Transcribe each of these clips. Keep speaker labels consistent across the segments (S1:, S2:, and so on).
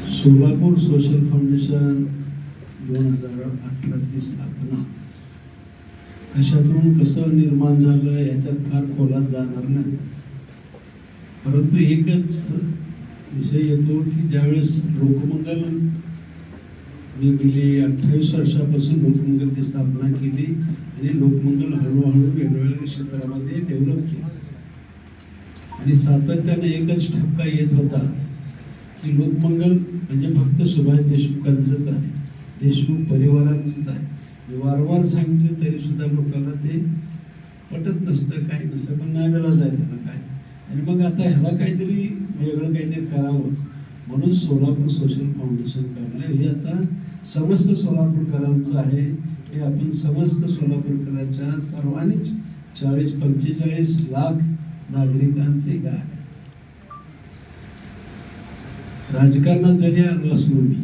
S1: Solapur social foundation 2018ची स्थापना कशातून कसं निर्माण झालं याच्यात फार खोलात जाणार नाही, परंतु एकच विषय येतो की ज्यावेळेस लोकमंगल मी गेली 28 वर्षापासून लोकमंगलची स्थापना केली आणि लोकमंगल हळूहळू वेगवेगळ्या क्षेत्रामध्ये डेव्हलप केलं आणि सातत्याने एकच ठपका येत होता की लोकमंगल म्हणजे फक्त सुभाष देशमुखांचंच आहे, देशमुख परिवारांचंच आहे. मी वारंवार सांगितलं तरी सुद्धा लोकांना ते पटत नसतं, काही नसतं, पण नावेलाच आहे त्याला काय. आणि मग आता ह्याला काहीतरी वेगळं काहीतरी करावं म्हणून सोलापूर सोशल फाउंडेशन काढलं. हे आता समस्त सोलापूरकरांचं आहे. हे आपण समस्त सोलापूरकरांच्या सर्वांनीच 40-45 लाख नागरिकांचे गाव आहे. राजकारणात जरी आलो असलो, मी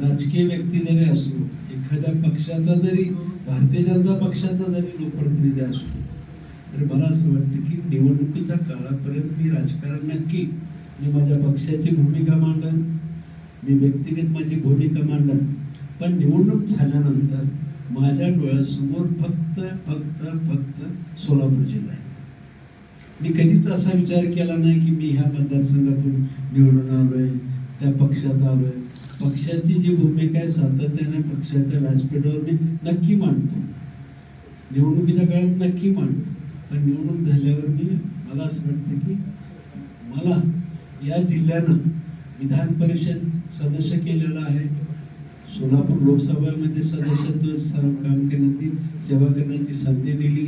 S1: राजकीय व्यक्ती जरी असलो, एखाद्या पक्षाचा जरी भारतीय जनता पक्षाचा जरी लोकप्रतिनिधी असलो, तर मला असं वाटतं की निवडणुकीच्या काळापर्यंत मी राजकारण नक्की मी माझ्या पक्षाची भूमिका मांडन, मी व्यक्तिगत माझी भूमिका मांडन, पण निवडणूक झाल्यानंतर माझ्या डोळ्यासमोर फक्त फक्त फक्त सोलापूर जिल्हा आहे. मी कधीच असा विचार केला नाही की मी ह्या मतदारसंघातून निवडून आलोय, त्या पक्षात आलोय. पक्षाची जी भूमिका आहे सातत्याने पक्षाच्या व्यासपीठावर मी नक्की मांडतो, निवडणुकीच्या काळात नक्की मांडतो, पण निवडणूक झाल्यावर मला असं वाटतं की मला या जिल्ह्यानं विधान परिषद सदस्य केलेलं आहे, सोलापूर लोकसभेमध्ये सदस्यत्व काम करण्याची सेवा करण्याची संधी दिली,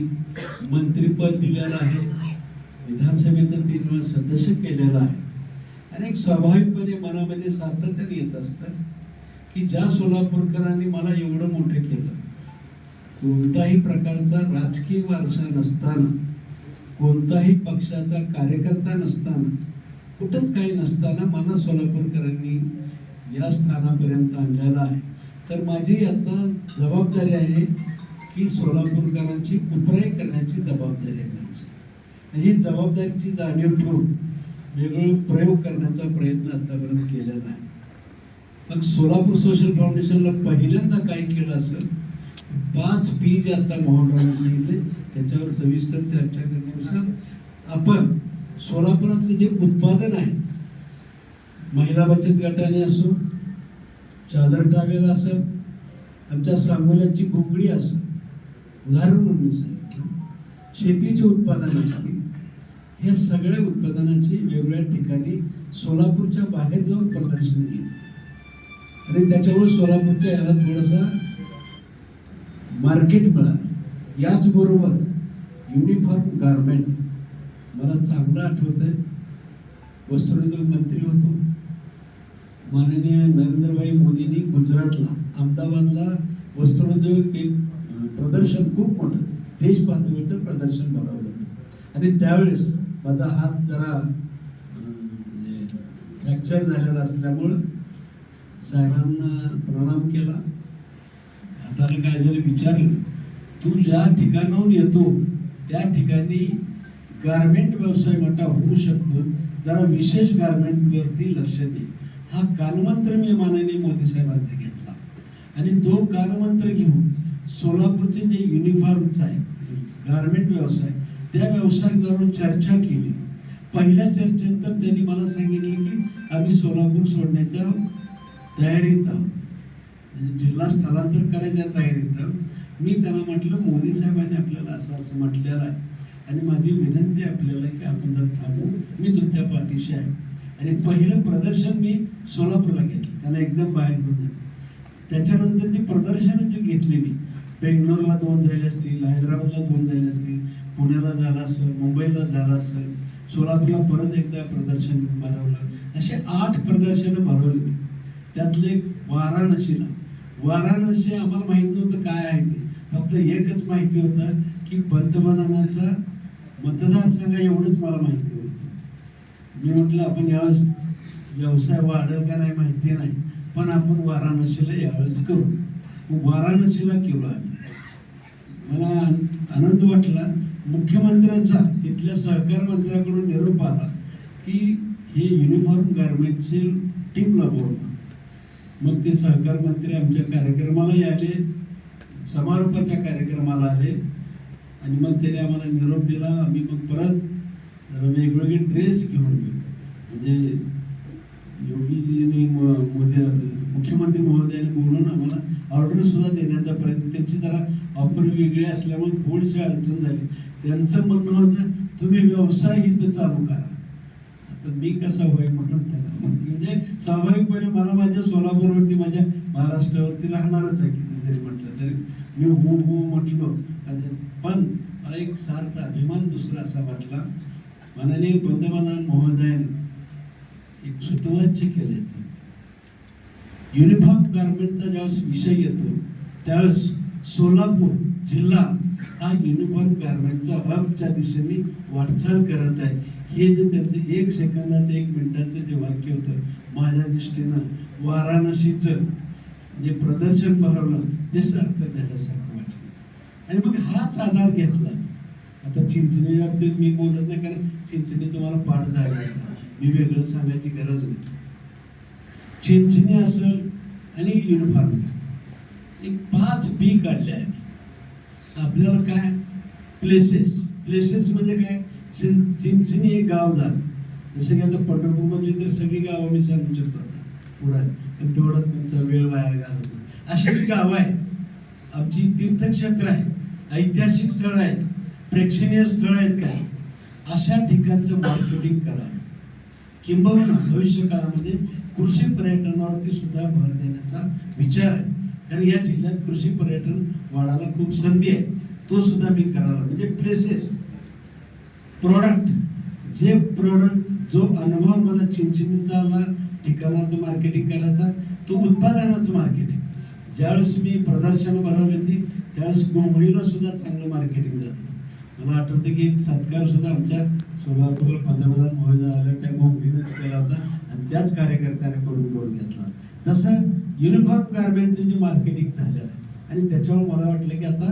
S1: मंत्रीपद दिलेलं आहे, विधानसभेचं 3 वेळा सदस्य केलेलं आहे. आणि एक स्वाभाविकपणे मनामध्ये सातत्याने येत असतं की ज्या सोलापूरकरांनी मला एवढं मोठं केलं, कोणताही प्रकारचा राजकीय वारसा नसताना, कोणताही पक्षाचा कार्यकर्ता नसताना, कुठंच काही नसताना मला सोलापूरकरांनी या स्थानापर्यंत आणलेलं आहे. तर माझी आता जबाबदारी आहे की सोलापूरकरांची उतराई करण्याची जबाबदारी आहे माझी. आणि ही जबाबदारीची जाणीव ठेवून वेगवेगळे प्रयोग करण्याचा प्रयत्न आतापर्यंत केलेला आहे. मग सोलापूर सोशल फाउंडेशनला पहिल्यांदा काय केलं असेल, 5 P जे आता मोहनरावांनी सांगितले त्याच्यावर सविस्तर चर्चा करण्यानुसार आपण सोलापुरातले जे उत्पादन आहे, महिला बचत गटाने असो, चादर टावेल असं, आमच्या सांगोल्याची बुगडी असं, उदाहरण म्हणून सांगितलं, शेतीचे उत्पादन असतील, या सगळ्या उत्पादनाची वेगवेगळ्या ठिकाणी सोलापूरच्या बाहेर जाऊन प्रदर्शन केलं आणि त्याच्यावर सोलापूरच्या याला थोडंसं मार्केट मिळालं. याचबरोबर युनिफॉर्म गारमेंट, मला चांगलं आठवतंय, वस्त्रोद्योग मंत्री होतो माननीय नरेंद्रभाई मोदींनी गुजरातला अहमदाबादला वस्त्रोद्योग एक प्रदर्शन खूप मोठं देश पातळीवरचं प्रदर्शन भरवलं होतं आणि त्यावेळेस माझा हात जरा फ्रॅक्चर झालेला असल्यामुळं साहेबांना प्रणाम केला. हाताला काय झालं विचारलं, तू ज्या ठिकाणाहून येतो त्या ठिकाणी गारमेंट व्यवसाय मोठा होऊ शकतो, जरा विशेष गारमेंटवरती लक्ष दे. हा कानमंत्र मी माननीय मोदी साहेबांचा घेतला आणि तो कानमंत्र घेऊन सोलापूरचे जे युनिफॉर्मचा आहे गारमेंट व्यवसाय, त्या व्यवसायावर चर्चा केली. पहिल्या चर्चेत तर त्यांनी मला सांगितलं की आम्ही सोलापूर सोडण्याच्या तयारीत आहोत, म्हणजे जिल्हा स्थलांतर करायच्या तयारीत आहोत. मी त्यांना म्हटलं मोदी साहेबांनी आपल्याला असं असं म्हटलेलं आहे आणि माझी विनंती आपल्याला की आपण जर थांबू, मी तुमच्या पाठीशी आहे. आणि पहिलं प्रदर्शन मी सोलापूरला घेतलं, त्यांना एकदम बाहेर घेऊन. त्याच्यानंतरची प्रदर्शनं जी घेतली मी बेंगलोरला 2 झाले असतील, हैदराबादला 2 झाले असतील, पुण्याला झालं असेल, मुंबईला झालं असेल, सोलापूरला परत एकदा प्रदर्शन भरवलं, असे 8 प्रदर्शनं भरवली. त्यातले वाराणसी आम्हाला माहित नव्हतं काय आहे ते, फक्त एकच माहिती होतं की पंतप्रधानाचा मतदारसंघ एवढंच मला माहिती होतं. मी म्हटलं आपण यावेळेस व्यवसाय वाढेल का नाही माहिती नाही, पण आपण वाराणसीला यावेळेस करू. वाराणसीला केलो आम्ही. मला आनंद वाटला. मुख्यमंत्र्यांचा तिथल्या सहकार मंत्र्याकडून निरोप आला की हे युनिफॉर्म गारमेंटची टीमला बोलवलं. मग ते सहकार मंत्री आमच्या कार्यक्रमालाही आले, समारोपाच्या कार्यक्रमाला आले आणि मग त्याने आम्हाला निरोप दिला. आम्ही मग परत वेगवेगळे ड्रेस घेऊन गेलो. म्हणजे योगीजींनी मोदी मुख्यमंत्री महोदयांनी बोलून आम्हाला ऑर्डर सुद्धा देण्याचा प्रयत्न. त्यांची जरा ऑफर वेगळी असल्यामुळे थोडीशी अडचण झाली. त्यांचं म्हणणं होतं तुम्ही व्यवसाय इथं चालू करा. आता मी कसा होय म्हणून त्याला म्हणजे स्वाभाविकपणे मला माझ्या सोलापूरवरती माझ्या महाराष्ट्रावरती राहणारच आहे. किती जरी म्हटलं तरी मी हो हो म्हटलो. पण मला एक सार्थ अभिमान दुसरा असा वाटला, माननीय पंतप्रधान महोदयाने एक सुतवाच्य केल्याचं. युनिफॉर्म गारमेंटचा ज्यावेळेस विषय येतो त्यावेळेस सोलापूर जिल्हा हा युनिफॉर्म गारमेंटचा हबच्या दिशेने वाटचाल करत आहे. हे जे त्यांचं 1 सेकंदाचं 1 मिनिटाचं जे वाक्य होतं, माझ्या दृष्टीनं वाराणसीचं जे प्रदर्शन भरवलं ते सार्थक झाल्यासारखं वाटलं. आणि मग हाच आधार घेतला. आता चिंचणी बाबतीत मी बोलत नाही, कारण चिंचणी तुम्हाला पाठ झाला, मी वेगळं सांगायची गरज नाही. चिंचणी असेल आणि युनिफॉर्म एक 5 P काढले आहे. आपल्याला काय प्लेसेस म्हणजे काय, चिंचणी एक गाव झालं. जसं की आता पंढरपूरमधली तर सगळी गावं मी सांगू शकतो पुढे, पण तेवढा तुमचा वेळ वाया घालवतो. अशी जी गावं आहेत, आमची तीर्थक्षेत्र आहे, ऐतिहासिक स्थळ आहेत, प्रेक्षणीय स्थळ आहेत, काय अशा ठिकाणचं मार्केटिंग करावं. किंबहुना भविष्य काळामध्ये कृषी पर्यटनावरती सुद्धा भर देण्याचा विचार आहे. कारण या जिल्ह्यात कृषी पर्यटन वाढायला खूप संधी आहे. तो सुद्धा मी करायला म्हणजे प्लेसेस, प्रोडक्ट, जे प्रोडक्ट जो अनुभव मला चिंचणीचा आला ठिकाणाचं मार्केटिंग करायचा, तो उत्पादनाचं मार्केटिंग. ज्यावेळेस मी प्रदर्शनं भरवली होती त्यावेळेस घोंगडीला सुद्धा चांगलं मार्केटिंग झालं. मला आठवतं की एक सत्कार सुद्धा आमच्या सोलापूरला पंतप्रधान महोदय आले त्या घोंगडीनेच केला होता आणि त्याच कार्यकर्त्याने करून घेतला. तसं युनिफॉर्म गारमेंटचं जे मार्केटिंग झालेलं आहे आणि त्याच्यावर मला वाटलं की आता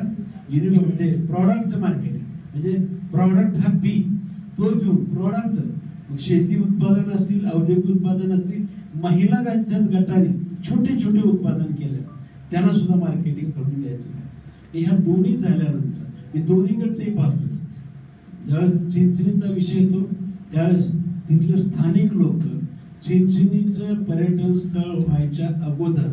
S1: युनिफॉर्म ते प्रॉडक्टचं मार्केटिंग म्हणजे प्रॉडक्ट हा P तो घेऊन प्रॉडक्टचं, मग शेती उत्पादन असतील, औद्योगिक उत्पादन असतील, महिला गटाने छोटे छोटे उत्पादन केले त्यांना सुद्धा मार्केटिंग करून द्यायचं काय. ह्या दोन्ही झाल्यानंतर मी दोन्हीकडचंही पाहतो. ज्यावेळेस चिंचणीचा विषय येतो त्यावेळेस तिथले स्थानिक लोक चिंचणीचं पर्यटन स्थळ व्हायच्या अगोदर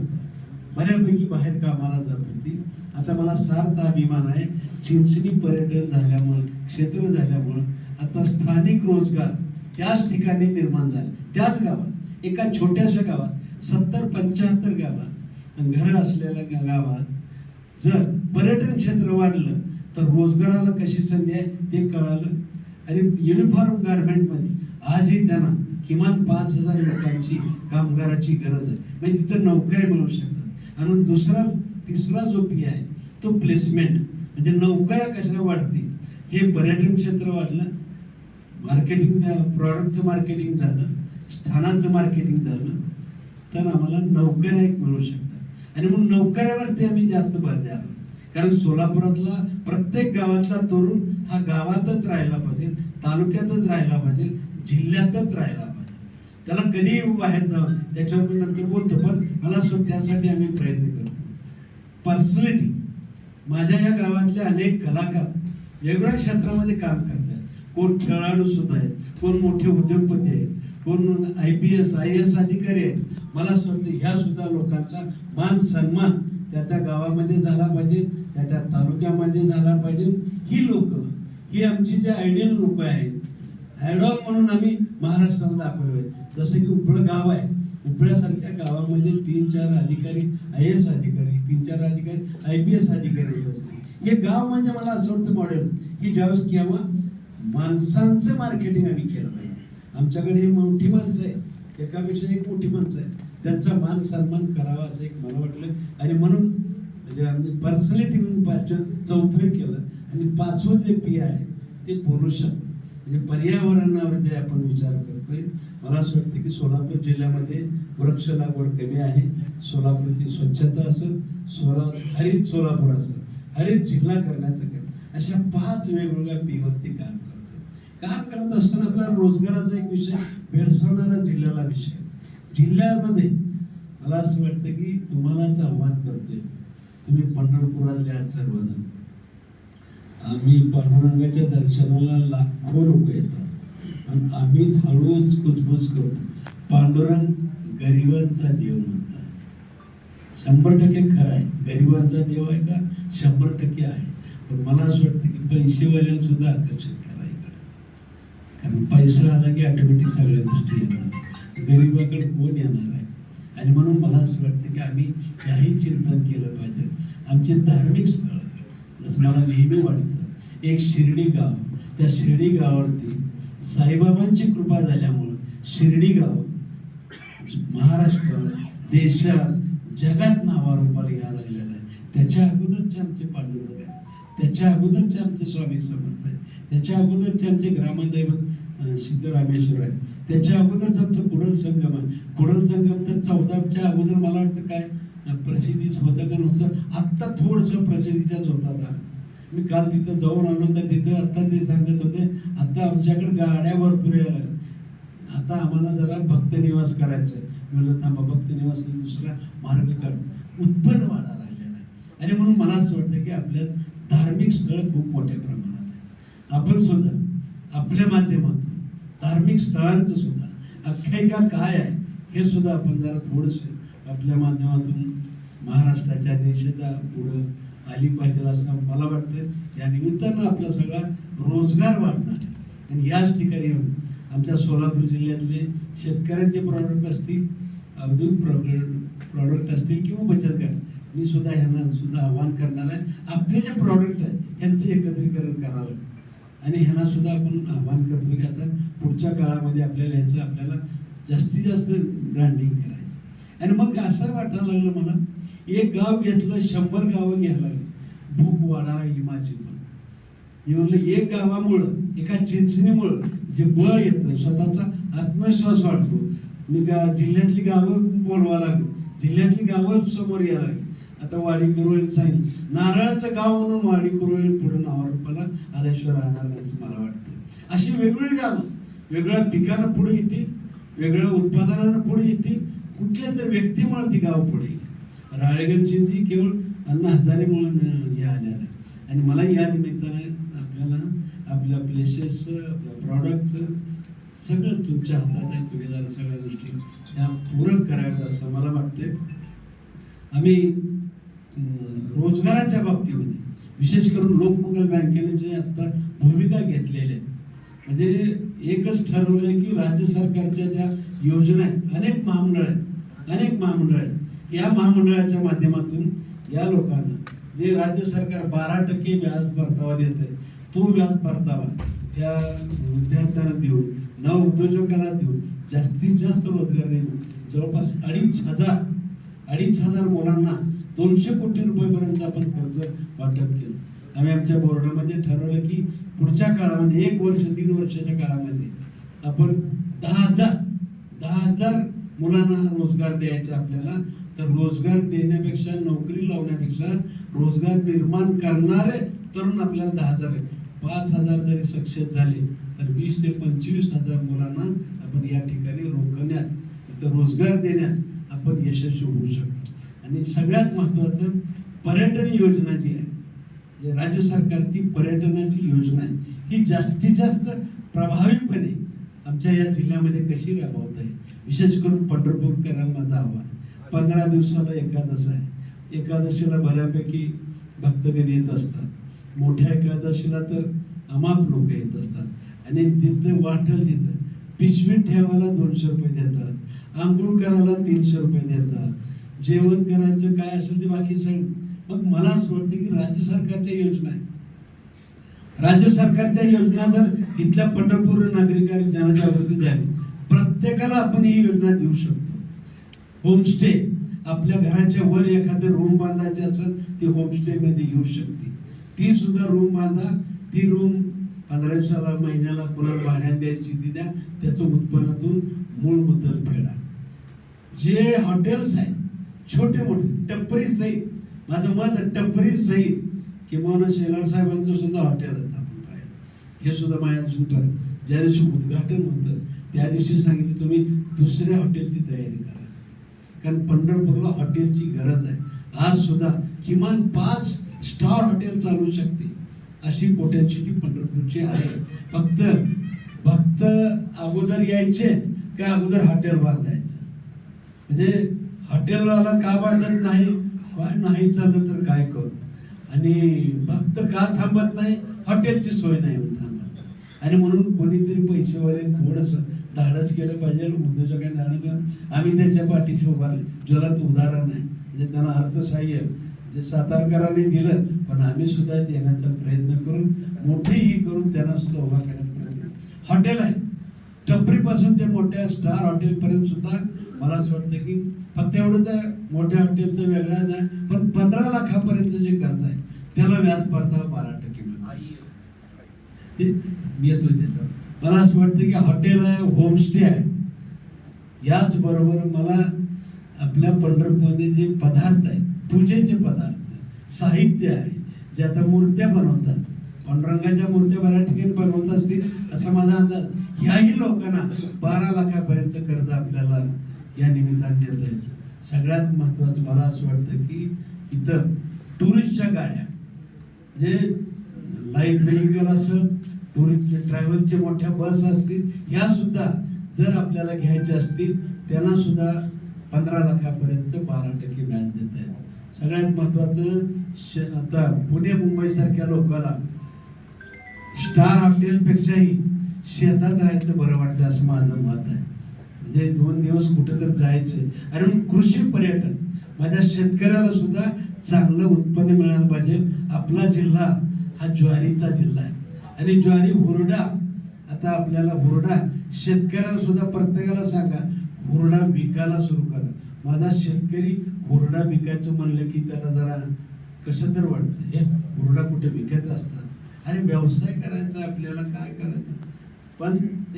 S1: बऱ्यापैकी बाहेर कामाला जात होती. आता मला सार्थ अभिमान आहे, चिंचणी पर्यटन झाल्यामुळं, क्षेत्र झाल्यामुळं आता स्थानिक रोजगार त्याच ठिकाणी निर्माण झाले. त्याच गावात, एका छोट्याशा गावात 70-75 गावात घरं असलेल्या गावात जर पर्यटन क्षेत्र वाढलं तर रोजगाराला कशी संधी आहे ते कळालं. आणि युनिफॉर्म गारमेंटमध्ये आजही त्यांना किमान 5,000 लोकांची कामगाराची गरज आहे. म्हणजे तिथं नोकऱ्या मिळू शकतात. आणि तिसरा जो P आहे तो प्लेसमेंट, म्हणजे नोकऱ्या कशा वाढतील. हे पर्यटन क्षेत्र वाढलं, मार्केटिंग प्रॉडक्टचं मार्केटिंग झालं, स्थानाचं मार्केटिंग झालं तर आम्हाला नोकऱ्या एक मिळू शकतात. आणि मग नोकऱ्यावरती आम्ही जास्त भर द्यायला, कारण सोलापुरातला प्रत्येक गावातला तरुण हा गावातच राहायला पाहिजे, तालुक्यातच राहायला पाहिजे, जिल्ह्यातच राहायला पाहिजे. त्याला कधीही बाहेर जाऊन, त्याच्यावर मी नंतर बोलतो, पण मला त्यासाठी आम्ही प्रयत्न करतो. पर्सनॅलिटी, माझ्या या गावातले अनेक कलाकार वेगवेगळ्या क्षेत्रामध्ये काम करतात. कोण खेळाडू सुद्धा आहेत, कोण मोठे उद्योगपती आहेत, कोण IPS IAS अधिकारी आहेत. मला असं वाटतं ह्या सुद्धा लोकांचा मान सन्मान त्या गावामध्ये झाला पाहिजे, त्या तालुक्यामध्ये झाला पाहिजे. ही लोक, ही आमची जे आयडियल लोक आहेत, आयडॉल म्हणून आम्ही महाराष्ट्राला दाखवले. जसं की उपळ गाव आहे, उपळ्यासारख्या गावामध्ये 3-4 अधिकारी IAS अधिकारी, 3-4 अधिकारी IPS अधिकारी असतील. हे गाव म्हणजे मला असं वाटतं मॉडेल, की ज्यावेळेस केव्हा माणसांचं मार्केटिंग आम्ही केलं पाहिजे. आमच्याकडे ही मोठी माणसं आहे, एकापेक्षा एक मोठी माणसं आहे, त्यांचा मान सन्मान करावा असं एक मला वाटलं. आणि म्हणून म्हणजे आम्ही पर्सनॅलिटी म्हणून 4थं केलं. आणि 5वं जे P आहे ते पोल्युशन, म्हणजे पर्यावरणावर जे आपण विचार करतोय. मला असं वाटतं की सोलापूर जिल्ह्यामध्ये वृक्ष लागवड कमी आहे. सोलापूरची स्वच्छता असेल, हरित सोलापूर असेल, हरित जिल्हा करण्याचं काम, अशा 5 वेगवेगळ्या P वरती काम करतो. काम करत असताना आपला रोजगाराचा एक विषय भेडसावणारा जिल्ह्याला विषय. जिल्ह्यामध्ये मला असं वाटतं की तुम्हालाच आव्हान करतोय, तुम्ही पंढरपुरातले आहात सर्वजण. आम्ही पांडुरंगाच्या दर्शनाला लाखो लोक येतात आणि आम्हीच हळूच कुजबुज करतो. पांडुरंग गरिबांचा देव म्हणतात. 100% खरं आहे. गरिबांचा देव आहे का? 100% आहे. पण मला असं वाटतं की पैसेवाल्याला सुद्धा आकर्षित करायकडे, कारण पैसा आला की ऑटोमॅटिक सगळ्या गोष्टी येणार, गरिबाकडे कोण येणार आहे. आणि म्हणून मला असं वाटतं की आम्ही याही चिंतन केलं पाहिजे. आमचे धार्मिक स्थळ, जसं मला नेहमी वाटतं, एक शिर्डी गाव, त्या शिर्डी गावावरती साईबाबांची कृपा झाल्यामुळं शिर्डी गाव महाराष्ट्रात, देशात, जगात नावारूपाला यायला लागलेलं आहे. त्याच्या अगोदरचे आमचे पांडुरंग आहेत, त्याच्या अगोदरचे आमचे स्वामी समर्थ आहेत, त्याच्या अगोदरचे आमचे ग्रामदैवत सिद्धरामेश्वर आहे, त्याच्या अगोदरच आमचं कुडल संगम आहे. कुडल संगम तर 14च्या अगोदर मला वाटतं काय प्रसिद्धीच होतं का नव्हतं, आत्ता थोडंसं प्रसिद्धीच्याच होता. मी काल तिथं जाऊन आलो तर तिथं आत्ता ते सांगत होते, आता आमच्याकडे गाड्या भरपूर यायला, आता आम्हाला जरा भक्त निवास करायचं आहे. म्हणलं थांबा, भक्त निवासाला दुसरा मार्ग काढ. उत्पन्न वाढायला लागलेलं आहे. आणि म्हणून मला असं वाटतं की आपल्या धार्मिक स्थळ खूप मोठ्या प्रमाणात आहे. आपण सुद्धा आपल्या माध्यमातून धार्मिक स्थळांचं सुद्धा आख्यायिका काय आहे हे सुद्धा आपण जरा थोडंसं आपल्या माध्यमातून महाराष्ट्राच्या, देशाच्या पुढं आली पाहिजे असं मला वाटतं. या निमित्तानं आपला सगळा रोजगार वाढणार आहे. आणि याच ठिकाणी आमच्या सोलापूर जिल्ह्यातले शेतकऱ्यांचे प्रॉडक्ट असतील, औद्योगिक प्रॉडक्ट असतील किंवा बचत गट, मी सुद्धा ह्यांना सुद्धा आव्हान करणार आहे, आपले जे प्रॉडक्ट आहे ह्यांचं एकत्रीकरण करावं. आणि ह्यांना सुद्धा आपण आव्हान करतो की आता पुढच्या काळामध्ये आपल्याला जास्तीत जास्त ब्रँडिंग करायचं. आणि मग असं वाटायला लागलं मला, एक गाव घेतलं 100 गावं घ्यायला लागली, भूक वाढायला लागली माझी. पण मी म्हणलं एक गावामुळं, एका चिंचणीमुळं जे बळ येतं, स्वतःचा आत्मविश्वास वाढतो. मी जिल्ह्यातली गावं बोलवा लागलो, जिल्ह्यातली गावं समोर यायला लागली. आता वाडी कुरुळी सांगितलं, नारळाचं गाव म्हणून वाडी कुरुळी पुढे नावारूपाला आल्याशिवाय राहणार नाही असं मला वाटतं. अशी वेगवेगळी गावं वेगळ्या पिकानं पुढे येतील, वेगळ्या उत्पादनानं पुढे येतील, कुठल्या तरी व्यक्तीमुळे ती गाव पुढे येईल. राळेगण शिंदे केवळ अण्णा हजारेमुळे हे आलेलं आहे. आणि मला या निमित्ताने आपल्याला आपल्या प्लेसेसचं, आपल्या प्रॉडक्टचं सगळं तुमच्या हातात आहे. तुम्ही जरा सगळ्या गोष्टी या पूरक कराव्यात असं मला वाटते. आम्ही रोजगाराच्या बाबतीमध्ये विशेष करून लोकमंगल बँकेने जे आता भूमिका घेतलेल्या आहेत, म्हणजे एकच ठरवलंय की राज्य सरकारच्या ज्या योजना आहेत, अनेक महामंडळ आहेत, या महामंडळाच्या माध्यमातून या लोकांना जे राज्य सरकार 12% व्याज परतावा देत आहे, तो व्याज परतावा त्या विद्यार्थ्यांना देऊन, नव उद्योजकांना देऊन जास्तीत जास्त रोजगार देऊन जवळपास 2,500 मुलांना 200 कोटी रुपयेपर्यंत आपण कर्ज वाटप केलं. आम्ही आमच्या बोर्डामध्ये ठरवलं की पुढच्या काळामध्ये 1 वर्ष 1.5 वर्षाच्या काळामध्ये आपण 10,000 मुलांना रोजगार द्यायचा आपल्याला. तर रोजगार देण्यापेक्षा, नोकरी लावण्यापेक्षा रोजगार निर्माण करणारे तरुण आपल्याला 10,000 आहे. 5,000 जरी सक्सेस झाले तर 20,000 ते 25,000 मुलांना आपण या ठिकाणी रोखण्यात, इथं रोजगार देण्यात आपण यशस्वी होऊ शकतो. आणि सगळ्यात महत्त्वाचं, पर्यटन योजना जी आहे, राज्य सरकारची पर्यटनाची योजना आहे, ही जास्तीत जास्त प्रभावीपणे आमच्या या जिल्ह्यामध्ये कशी राबवता येईल. विशेष करून पंढरपूरकरांना माझं आव्हान, 15 दिवसाला एकादश आहे, एकादशीला बऱ्यापैकी भक्तगण येत असतात. मोठ्या एकादशीला तर अमाप लोक येत असतात. आणि तिथं वाटेल तिथं पिशवी ठेवायला 200 रुपये देतात, आंघोळ करायला 300 रुपये देतात, जेवण करायचं काय असेल ते बाकी सगळं. मग मला असं वाटतं की राज्य सरकारच्या योजना आहे, राज्य सरकारच्या योजना जर इथल्या पंढरपूर नागरिकांनी जनजागृती झाली, प्रत्येकाला आपण ही योजना देऊ शकतो. होमस्टे, आपल्या घराच्या वर एखादं रूम बांधायचे असेल ती होमस्टे मध्ये घेऊ शकते, ती सुद्धा रूम बांधा. ती रूम 15 दिवसाला, महिन्याला कोणाला भाड्याने द्यायची ती द्या, त्याचं उत्पन्नातून मूळ मुद्दल फेडा. जे हॉटेल्स आहेत छोटे मोठे, टप्परी सहित, माझं मत टप्परी सहित, किंवा शेलार साहेबांचं सुद्धा हॉटेल आहे आपण पाहिजे, हे सुद्धा माझ्या ज्या दिवशी उद्घाटन होतं त्या दिवशी सांगितलं तुम्ही दुसऱ्या हॉटेलची तयारी करा, कारण पंढरपूरला हॉटेलची गरज आहे. आज सुद्धा किमान 5 स्टार हॉटेल चालू शकते अशी पोटॅन्शियल पंढरपूरची आहे. फक्त भक्त अगोदर यायचे का अगोदर हॉटेल बांधायचं, म्हणजे हॉटेलवाला का बांधत नाही, काय नाही चाललं तर काय करू, आणि भक्त का थांबत नाही, हॉटेलची सोय नाही म्हणून थांबत. आणि म्हणून कोणीतरी पैसेवाले थोडंसं धाडस केलं पाहिजे, उद्योजकांनी धाडस करून आम्ही त्यांच्या पाठीशी उभारले. ज्वलंत उदाहरण आहे, म्हणजे त्यांना अर्थसहाय्य जे सातारकरांनी दिलं, पण आम्ही सुद्धा देण्याचा प्रयत्न करून मोठेही करून त्यांना सुद्धा उभा करण्याचा प्रयत्न. हॉटेल आहे, टपरीपासून ते मोठ्या स्टार हॉटेलपर्यंत सुद्धा मला असं वाटतं की फक्त एवढंच आहे, मोठ्या हॉटेलचं वेगळंच आहे, पण 15 लाखापर्यंत जे कर्ज आहे त्याला व्याज परतावा 12% ते येतोय त्याच्यावर. मला असं वाटतं की हॉटेल आहे, होमस्टे आहे, याच बरोबर मला आपल्या पंढरपूरमध्ये जे पदार्थ आहेत, पूजेचे पदार्थ, साहित्य आहे, जे आता मूर्त्या बनवतात, पांडुरंगाच्या मूर्त्या बऱ्याच ठिकाणी बनवत असतील असा माझा अंदाज. ह्याही लोकांना 12 लाखापर्यंत कर्ज आपल्याला या निमित्ताने देत आहेत. सगळ्यात महत्वाचं मला असं वाटतं की इथं टुरिस्टच्या गाड्या, जे लाईट व्हेकल असं टुरिस्ट ट्रॅव्हलचे मोठ्या बस असतील, ह्या सुद्धा जर आपल्याला घ्यायच्या असतील त्यांना सुद्धा 15 लाखापर्यंत 12% व्याज देत आहेत. सगळ्यात महत्वाचं आता पुणे मुंबई सारख्या लोकांना स्टार हॉटेलपेक्षाही शेतात राहायचं बरं वाटतं असं माझं मत आहे. म्हणजे 2 दिवस कुठं तर जायचं, आणि कृषी पर्यटन, माझ्या शेतकऱ्याला सुद्धा चांगलं उत्पन्न मिळालं पाहिजे. आपला जिल्हा हा ज्वारीचा जिल्हा आहे, आणि ज्वारी हुरडा, आता आपल्याला हुरडा शेतकऱ्याला सुद्धा प्रत्येकाला सांगा हुरडा विकायला सुरू करा. माझा शेतकरी हुरडा विकायचं म्हणलं की त्याला जरा कसं तर वाटतं, हे हुरडा कुठे विकत असतात, अरे व्यवसाय करायचा आपल्याला, काय करायचं, पण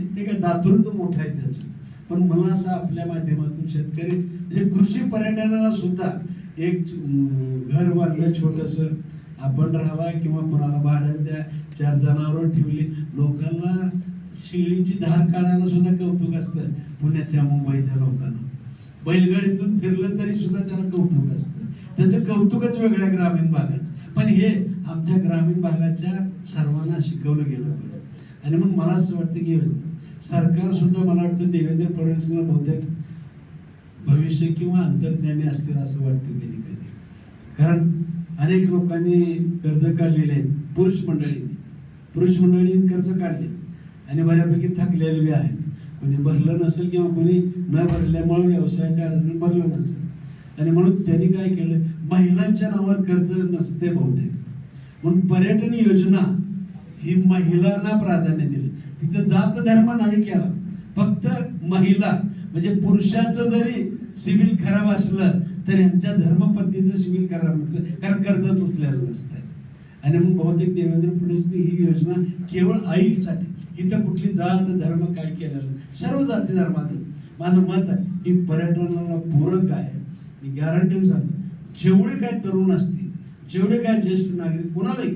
S1: ते काय दातृत्व मोठं आहे त्याचं. पण मला असं आपल्या माध्यमातून शेतकरी म्हणजे कृषी पर्यटनाला सुद्धा एक घर बांधलं छोटंसं, आपण राहावा किंवा कोणाला भाड्याने द्या, 4 जनावरं ठेवली, लोकांना शिळीची धार काढायला सुद्धा कौतुक असतं. पुण्याच्या मुंबईच्या लोकांना बैलगाडीतून फिरलं तरी सुद्धा त्याला कौतुक असतं, त्याचं कौतुकच वेगळ्या ग्रामीण भागाचं. पण हे आमच्या ग्रामीण भागाच्या सर्वांना शिकवलं गेलं पाहिजे. आणि मग मला असं वाटतं की सरकार सुद्धा, मला वाटतं देवेंद्र फडणवीसला बहुतेक भविष्य किंवा अंतर्ज्ञानी असतील असं वाटतं कधी कधी, कारण अनेक लोकांनी कर्ज काढलेले आहेत, पुरुष मंडळींनी कर्ज काढले आणि बऱ्यापैकी थकलेले बी आहेत. कोणी भरलं नसेल किंवा कोणी न भरल्यामुळे व्यवसायाच्या अडचणी भरलं नसेल, आणि म्हणून त्यांनी काय केलं, महिलांच्या नावावर कर्ज नसते बहुतेक, म्हणून पर्यटन योजना ही महिलांना प्राधान्य दिले. तिथं जात धर्म नाही केला, फक्त महिला, म्हणजे पुरुषाचं जरी सिव्हिल खराब असलं तर यांच्या धर्मपत्नीचं सिव्हिल खराब नसतं, कारण कर्ज उचलेलं नसतं. आणि मग बहुतेक देवेंद्र फडणवीसनी ही योजना केवळ आईसाठी, इथं कुठली जात धर्म काय केलेलं, सर्व जाती धर्मात. माझं मत आहे ही पर्यटनाला पूरक आहे. मी गॅरंटी सांगतो, जेवढे काय तरुण असतील, जेवढे काय ज्येष्ठ नागरिक, कोणालाही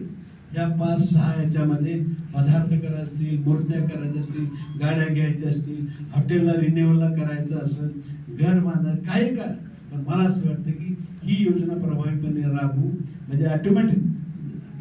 S1: या 5-6 याच्यामध्ये पदार्थ करायचे असतील, मूर्त्या करायच्या असतील, गाड्या घ्यायच्या असतील, हॉटेलला रिन्युअलला करायचं असेल, घर बांधा, काही करा, पण मला असं वाटतं की ही योजना प्रभावीपणे राबवू, म्हणजे ऑटोमॅटिक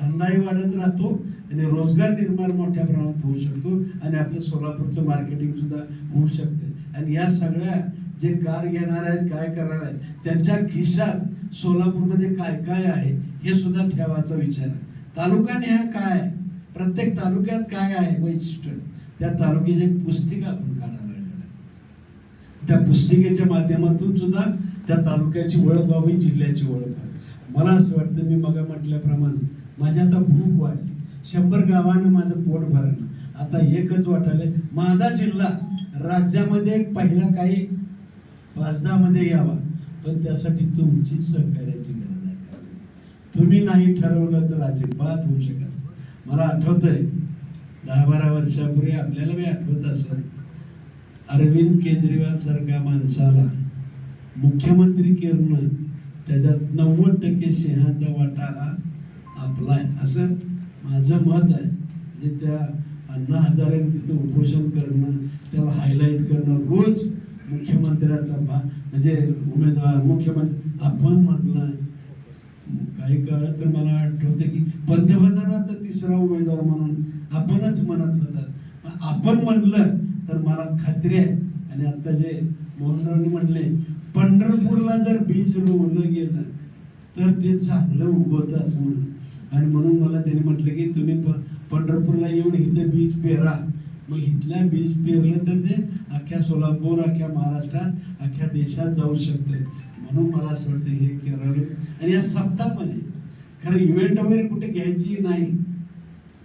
S1: धंदाही वाढत राहतो आणि रोजगार निर्माण मोठ्या प्रमाणात होऊ शकतो, आणि आपलं सोलापूरचं मार्केटिंग सुद्धा होऊ शकते. आणि या सगळ्या जे कार घेणार आहेत, काय करणार आहेत, त्यांच्या खिशात सोलापूरमध्ये काय काय आहे हे सुद्धा ठेवायचा विचार आहे. तालुकानिहाय काय आहे, प्रत्येक तालुक्यात काय आहे वैशिष्ट्य, त्या तालुक्याची एक पुस्तिका आपण काढायला लागलेलं आहे. त्या पुस्तिकेच्या माध्यमातून सुद्धा त्या तालुक्याची ओळख व्हावी, जिल्ह्याची ओळख व्हावी. मला असं वाटतं, मी मग म्हटल्याप्रमाणे माझी आता भूक वाढली, 100 गावानं माझं पोट भरणं, आता एकच वाटायलंय, माझा जिल्हा राज्यामध्ये पहिला काही 5-10 मध्ये यावा, पण त्यासाठी तुमचीच सहकार्याची गरज आहे. तुम्ही नाही ठरवलं तर अजिबात होऊ शकत. मला आठवतंय 10-12 वर्षापूर्वी, आपल्याला बी आठवत असेल, अरविंद केजरीवाल सारख्या माणसाला मुख्यमंत्री करणं, त्याच्यात 90% सिंहाचा वाटा हा आपला आहे, असं माझं मत आहे. म्हणजे त्या अण्णा हजारेंनी तिथं उपोषण करणं, त्याला हायलाईट करणं, रोज मुख्यमंत्र्याचा म्हणजे उमेदवार मुख्यमंत्री आपण म्हटलं. काही काळ तर मला आठवतं की पंतप्रधानाचा तिसरा उमेदवार म्हणून आपणच म्हणत होता. आपण म्हणलं तर मला खात्री आहे. आणि आता जे मोहनरावनी म्हणले, पंढरपूरला जर बीज रोवलं गेलं तर ते चांगलं उगवतं असं म्हणून. आणि म्हणून मला त्यांनी म्हटलं की तुम्ही पंढरपूरला येऊन इथं बीज पेरा. मग इथल्या बीज पेरलं तर ते अख्ख्या सोलापूर, अख्ख्या महाराष्ट्रात, अख्ख्या देशात जाऊ शकते. म्हणून मला असं वाटतं हे करावं. आणि या सप्ताहामध्ये खरं इव्हेंट वगैरे कुठे घ्यायची नाही.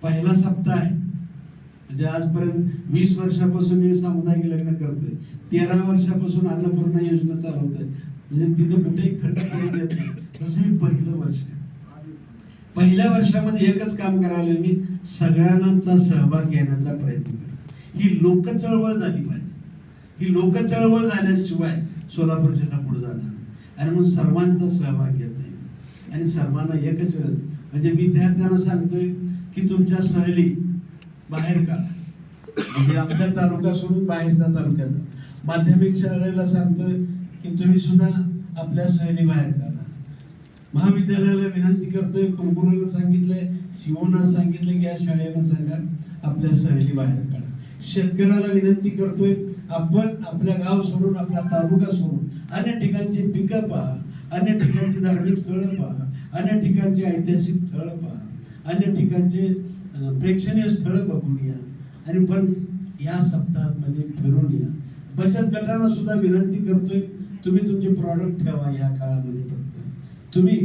S1: पहिला सप्ताह आहे. म्हणजे आजपर्यंत 20 वर्षापासून मी सामुदायिक लग्न करतोय, 13 वर्षापासून अन्नपूर्णा योजना चालवतोय. म्हणजे तिथं कुठेही खर्च करून देत नाही. तसं हे पहिलं वर्ष आहे. पहिल्या वर्षामध्ये एकच काम करायला मी सगळ्यांचा सहभाग घेण्याचा प्रयत्न करतो. ही लोक चळवळ झाली पाहिजे. ही लोक चळवळ झाल्याशिवाय सोलापूर जिल्हा पुढे जाणार. आणि म्हणून सर्वांचा सहभाग घेतोय. आणि सर्वांना एकच वेळ म्हणजे विद्यार्थ्यांना सांगतोय की तुमच्या सहली बाहेर काढा. म्हणजे आपल्या तालुका सोडून बाहेरचा तालुक्यात. माध्यमिक शाळेला सांगतोय की तुम्ही सुद्धा आपल्या सहली बाहेर काढा. महाविद्यालयाला विनंती करतोय, कुलगुरूला सांगितलंय, सीओना सांगितलंय की या शाळेला सांगा आपल्या सहली बाहेर काढा. शेतकऱ्याला विनंती करतोय, आपण आपल्या गाव सोडून, आपला तालुका सोडून अनेक ठिकाणची पिकं पहा, अनेक ठिकाणची धार्मिक स्थळं पहा, अनेक ठिकाणची ऐतिहासिक स्थळं पहा, अनेक ठिकाणचे प्रेक्षणीय स्थळं बघून या. आणि पण या सप्ताहामध्ये फिरून या. बचत गटांना सुद्धा विनंती करतोय, तुम्ही तुमचे प्रॉडक्ट ठेवा या काळामध्ये. फक्त तुम्ही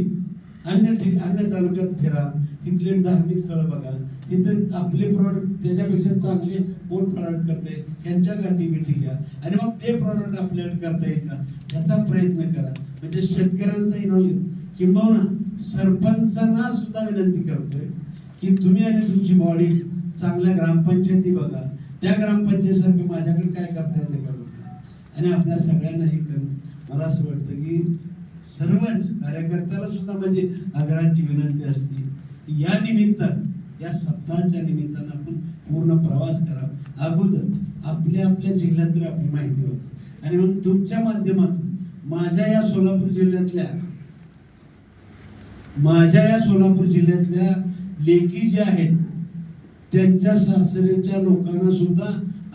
S1: अन्य तालुक्यात फिरा, तिथले धार्मिक स्थळं बघा, तिथे आपले प्रॉडक्ट त्याच्यापेक्षा चांगले कोण प्रॉडक्ट करते यांच्या गाठी भेटी घ्या. आणि मग ते प्रॉडक्ट आपल्याला करता येईल का याचा प्रयत्न करा. म्हणजे शेतकऱ्यांचा इनोव्हेशन, किंबहुना सरपंचांना सुद्धा विनंती करतोय की तुम्ही आणि तुमची बॉडी चांगल्या ग्रामपंचायती बघा. त्या ग्रामपंचायतीसारखं माझ्याकडे काय करता येते का. आणि आपल्या सगळ्यांना हे करून मला असं वाटतं की सर्वच कार्यकर्त्याला सुद्धा म्हणजे आग्रहाची विनंती असते की या निमित्तानं, या सप्ताहाच्या निमित्तानं आपण पूर्ण प्रवास करा. अगोदर आपल्या आपल्या जिल्ह्यात आपली माहिती होती. आणि मग तुमच्या माध्यमातून माझ्या या सोलापूर जिल्ह्यातल्या लेकी ज्या आहेत त्यांच्या सासरेच्या लोकांना सुद्धा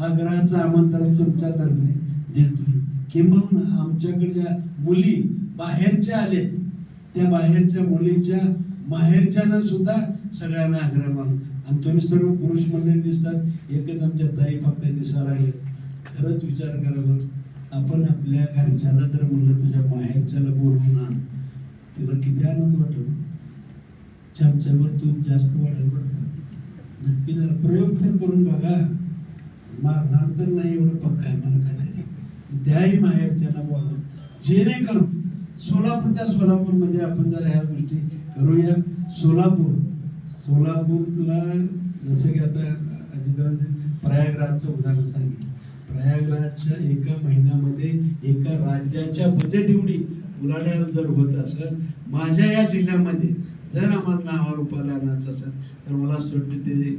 S1: आग्रहाचं आमंत्रण तुमच्यातर्फे देतोय. किंबहुना आमच्याकडे ज्या मुली बाहेरच्या आलेत त्या बाहेरच्या मुलीच्या माहेरच्याना सुद्धा सगळ्यांना आग्रह मानून. आणि तुम्ही सर्व पुरुष मंडळी दिसतात, एकच आमच्या ताई फक्त दिसायला लागले. खरंच विचार करा बरं, आपण आपल्या घरच्याला जर म्हणलं तुझ्या माहेरच्याला बोलवून आण, तिला किती आनंद वाटेल. चमच्यावर तूप जास्त वाटेल बरं का. नक्की जरा प्रयोग तर करून बघा. मारणार तर नाही एवढं पक्का आहे मला खात्री. त्याही माहेरच्याला बोलवून, जेणेकरून सोलापूरमध्ये आपण जर ह्या गोष्टी करूया. सोलापूरला जसं की आता अजितदादांनी प्रयागराजचं उदाहरण सांगितलं. प्रयागराजच्या एका महिन्यामध्ये एका राज्याच्या बजेट एवढी उलाढाल जर होत असेल, माझ्या या जिल्ह्यामध्ये जर आम्हाला नावावर उपाला आणायचं असेल तर मला असं वाटतं ते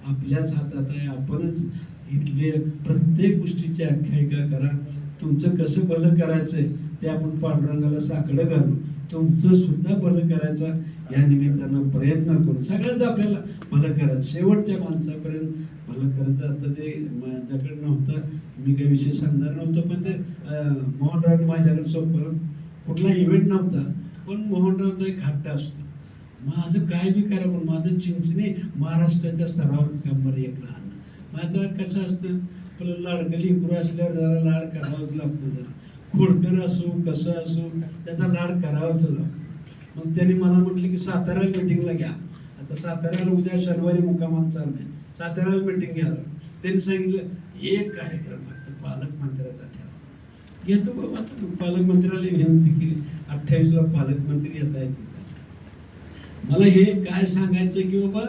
S1: आपल्याच हातात आहे. आपणच इथले प्रत्येक गोष्टीची आख्यायिका करा. तुमचं कसं भलं करायचंय ते आपण पांडुरंगाला साकडं घालू. तुमचं सुद्धा भलं करायचा या निमित्तानं प्रयत्न करू. सगळ्यांचं आपल्याला भलं करायचं, शेवटच्या माणसापर्यंत भलं करायचं. आता ते माझ्याकडे नव्हतं, मी काही विषय सांगणार नव्हतं, पण ते मोहनराव माझ्याकडे सोपं कुठला इव्हेंट नव्हता. पण मोहनरावचा एक हट्ट असतो, माझं काय बी करा पण माझं चिंचणी महाराष्ट्राच्या स्तरावर कंबर एक लहान. मग आता कसं असतं, आपलं लाडकली इकडं असल्यावर जरा लाड करावाच लागतो. जरा खोडकर असो कसं असो त्याचा लाड करावाच लागतो. मग त्यांनी मला म्हटलं की साताऱ्याला मिटिंगला घ्या. आता साताऱ्याला उद्या शनिवारी मुक्कामाला चाललंय, साताऱ्याला मिटिंग घ्यायला. त्यांनी सांगितलं एक कार्यक्रम फक्त पालकमंत्र्याचा ठेवा. घेतो बाबा. पालकमंत्र्याला विनंती केली, 28ला पालकमंत्री येत आहेत. मला हे काय सांगायचं की बाबा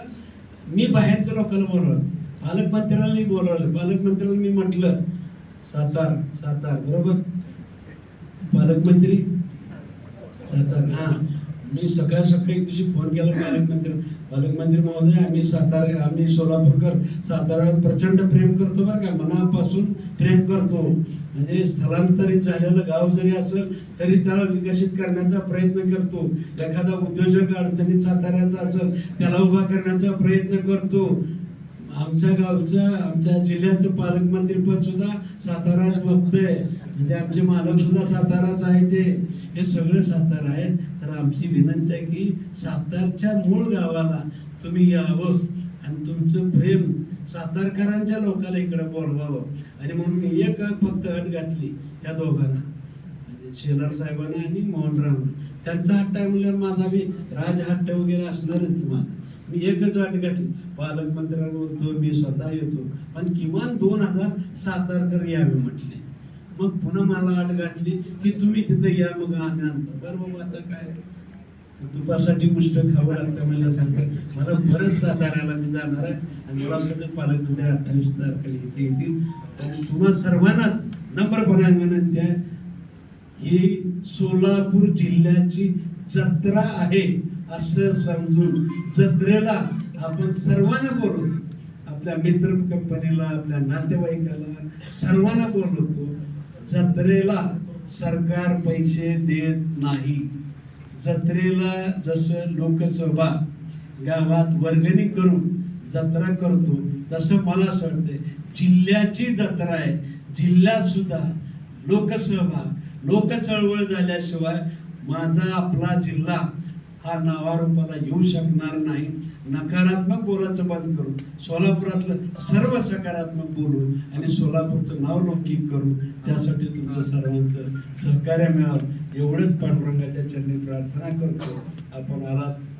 S1: मी बाहेरच्या लोकांना बोलवलं, पालकमंत्र्याला बोलवलं. पालकमंत्र्याला मी म्हटलं सातार बरोबर, पालकमंत्री सातार. हा मी सकाळी एक दिवशी फोन केला पालकमंत्री महोदय, आम्ही सोलापूरकर साताऱ्यावर प्रचंड प्रेम करतो बरं का, मनापासून प्रेम करतो. म्हणजे स्थलांतरित झालेलं गाव जरी असेल तरी त्याला विकसित करण्याचा प्रयत्न करतो. एखादा उद्योजक अडचणीत साताऱ्याचा असेल त्याला उभा करण्याचा प्रयत्न करतो. आमच्या गावचं, आमच्या जिल्ह्याचं पालकमंत्री पद सुद्धा साताराच बघतोय. म्हणजे आमचे मालक सुद्धा साताराच आहे. हे सगळं सातारा आहे. तर आमची विनंती आहे की सातारच्या मूळ गावाला तुम्ही यावं आणि तुमचं प्रेम सातारकरांच्या लोकांना इकडे बोलवावं. आणि म्हणून मी एक फक्त अट घातली त्या दोघांना, म्हणजे शेलार साहेबांना आणि मोहनरावना. त्यांचा हट्ट आहे म्हणल्यावर माझा बी राजहट्ट वगैरे असणारच की माझा. मी एकच अट घातली, पालकमंत्र्यांना बोलतो, मी स्वतः येतो, पण किमान 2000 सातारकर यावे म्हटले. मग पुन्हा मला अट घातली की तुम्ही तिथे या, मग आम्ही आणतो. बरं बाबा, आता काय तुपासाठी गोष्ट खावं लागतं म्हणल्यासारखं मला परत साताऱ्याला मी जाणार आहे. आणि मला सगळे पालकमंत्री 28 तारखेला इथे येतील. आणि तुम्हा सर्वांनाच नम्रपणे विनंती आहे, ही सोलापूर जिल्ह्याची जत्रा आहे असं समजून जत्रेला आपण सर्वांना बोलवतो. आपल्या मित्र कंपनीला, आपल्या नातेवाईकाला, सर्वांना बोलवतो. जत्रेला सरकार पैसे देत नाही. जत्रेला जसं लोकसहभाग गावात वर्गणी करून जत्रा करतो, तसं मला असं वाटतंय जिल्ह्याची जत्रा आहे. जिल्ह्यात सुद्धा लोकसहभाग, लोक चळवळ झाल्याशिवाय माझा आपला जिल्हा हा नावारूपाला येऊ शकणार नाही. नकारात्मक बोलायचं बंद करू, सोलापुरातलं सर्व सकारात्मक बोलू आणि सोलापूरचं नाव लौकिक करू. त्यासाठी तुमचं सर्वांचं सहकार्य मिळावं एवढंच पांडुरंगाच्या चरणी प्रार्थना करतो. आपण आलात